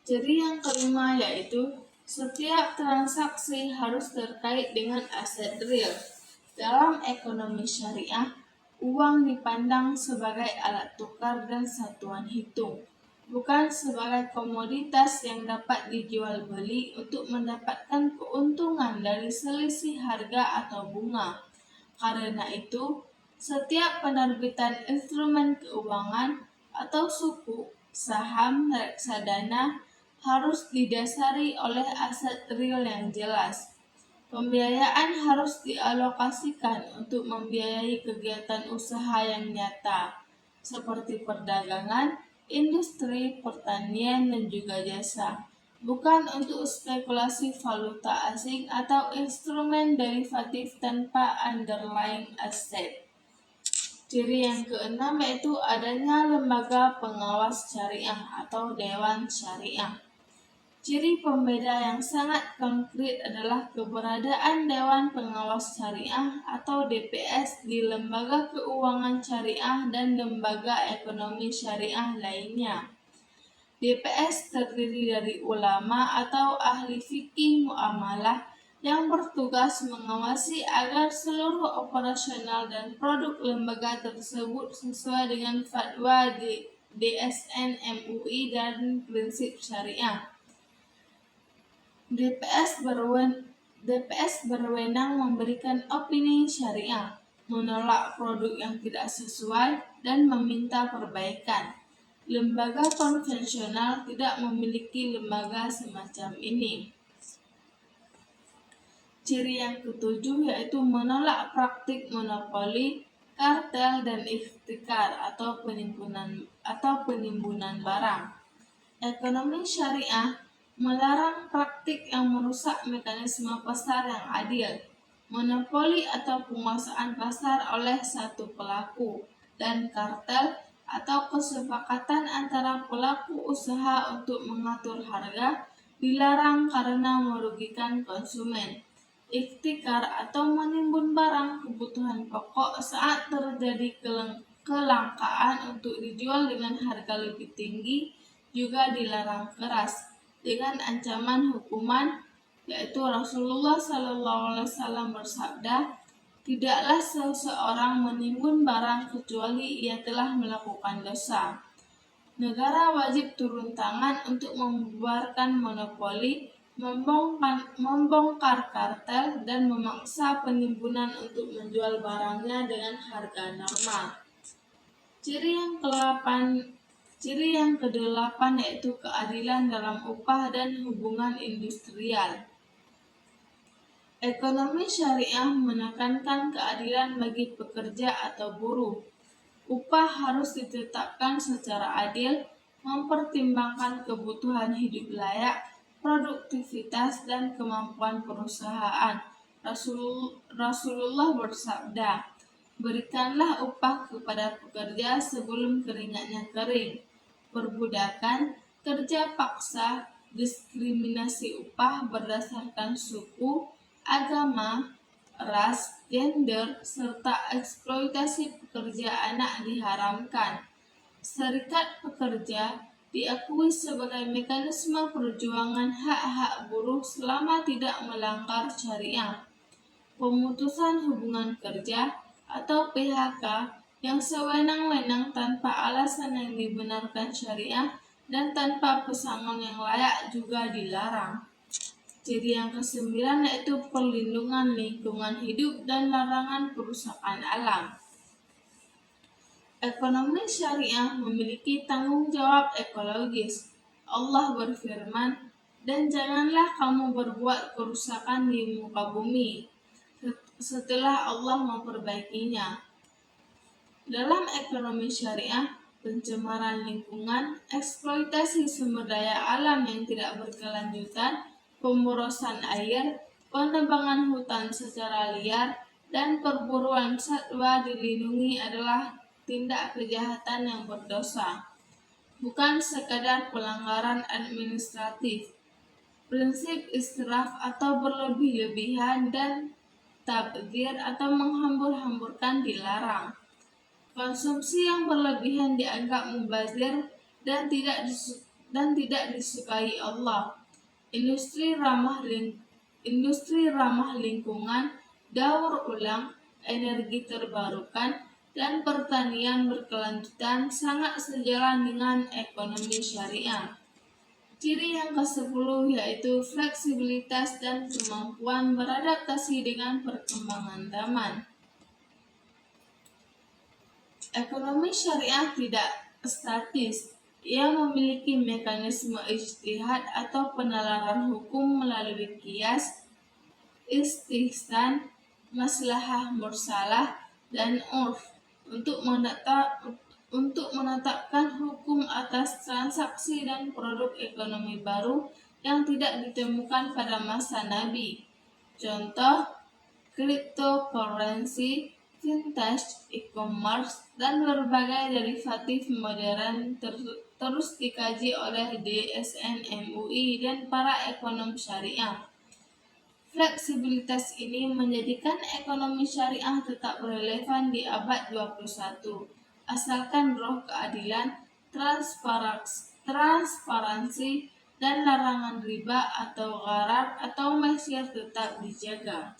Ciri yang kelima yaitu setiap transaksi harus terkait dengan aset real. Dalam ekonomi syariah, uang dipandang sebagai alat tukar dan satuan hitung, bukan sebagai komoditas yang dapat dijual beli untuk mendapatkan keuntungan dari selisih harga atau bunga. Karena itu, setiap penerbitan instrumen keuangan atau suku, saham, reksadana harus didasari oleh aset real yang jelas. Pembiayaan harus dialokasikan untuk membiayai kegiatan usaha yang nyata, seperti perdagangan, industri, pertanian, dan juga jasa, bukan untuk spekulasi valuta asing atau instrumen derivatif tanpa underlying asset. Ciri yang keenam yaitu adanya lembaga pengawas syariah atau dewan syariah. Ciri pembeda yang sangat konkret adalah keberadaan Dewan Pengawas Syariah atau DPS di lembaga keuangan syariah dan lembaga ekonomi syariah lainnya. DPS terdiri dari ulama atau ahli fikih muamalah yang bertugas mengawasi agar seluruh operasional dan produk lembaga tersebut sesuai dengan fatwa DSN MUI dan prinsip syariah. DPS berwenang memberikan opini syariah, menolak produk yang tidak sesuai, dan meminta perbaikan. Lembaga konvensional tidak memiliki lembaga semacam ini. Ciri yang ketujuh yaitu menolak praktik monopoli, kartel, dan ihtikar atau penimbunan barang. Ekonomi syariah melarang praktik yang merusak mekanisme pasar yang adil, monopoli atau penguasaan pasar oleh satu pelaku, dan kartel atau kesepakatan antara pelaku usaha untuk mengatur harga dilarang karena merugikan konsumen. Ihtikar atau menimbun barang kebutuhan pokok saat terjadi kelangkaan untuk dijual dengan harga lebih tinggi juga dilarang keras dengan ancaman hukuman, yaitu Rasulullah SAW bersabda, tidaklah seseorang menimbun barang kecuali ia telah melakukan dosa. Negara wajib turun tangan untuk membubarkan monopoli, membongkar kartel, dan memaksa penimbunan untuk menjual barangnya dengan harga normal. Ciri yang kedelapan yaitu keadilan dalam upah dan hubungan industrial. Ekonomi syariah menekankan keadilan bagi pekerja atau buruh. Upah harus ditetapkan secara adil, mempertimbangkan kebutuhan hidup layak, produktivitas, dan kemampuan perusahaan. Rasulullah bersabda, berikanlah upah kepada pekerja sebelum keringatnya kering. Perbudakan, kerja paksa, diskriminasi upah berdasarkan suku, agama, ras, gender, serta eksploitasi pekerja anak diharamkan. Serikat pekerja diakui sebagai mekanisme perjuangan hak-hak buruh selama tidak melanggar syariah. pemutusan hubungan kerja, atau PHK yang sewenang-wenang tanpa alasan yang dibenarkan syariah dan tanpa pesangon yang layak juga dilarang. Ciri yang kesembilan yaitu perlindungan lingkungan hidup dan larangan perusakan alam. Ekonomi syariah memiliki tanggung jawab ekologis. Allah berfirman, "Dan janganlah kamu berbuat kerusakan di muka bumi setelah Allah memperbaikinya." Dalam ekonomi syariah, pencemaran lingkungan, eksploitasi sumber daya alam yang tidak berkelanjutan, pemborosan air, penebangan hutan secara liar, dan perburuan satwa dilindungi adalah tindak kejahatan yang berdosa, bukan sekadar pelanggaran administratif. Prinsip israf atau berlebih-lebihan dan tabdzir atau menghambur-hamburkan dilarang. Konsumsi yang berlebihan dianggap mubazir dan tidak disukai Allah. Industri ramah lingkungan, daur ulang, energi terbarukan, dan pertanian berkelanjutan sangat sejalan dengan ekonomi syariah. Ciri yang ke-10 yaitu fleksibilitas dan kemampuan beradaptasi dengan perkembangan zaman. Ekonomi syariah tidak statis. Ia memiliki mekanisme ijtihad atau penalaran hukum melalui qiyas, istihsan, maslahah mursalah, dan urf untuk menetapkan hukum atas transaksi dan produk ekonomi baru yang tidak ditemukan pada masa Nabi. Contoh, cryptocurrency, vintage, e-commerce, dan berbagai derivatif modern terus dikaji oleh DSN MUI dan para ekonom syariah. Fleksibilitas ini menjadikan ekonomi syariah tetap relevan di abad 21, asalkan roh keadilan, transparansi, dan larangan riba atau gharar atau mesir tetap dijaga.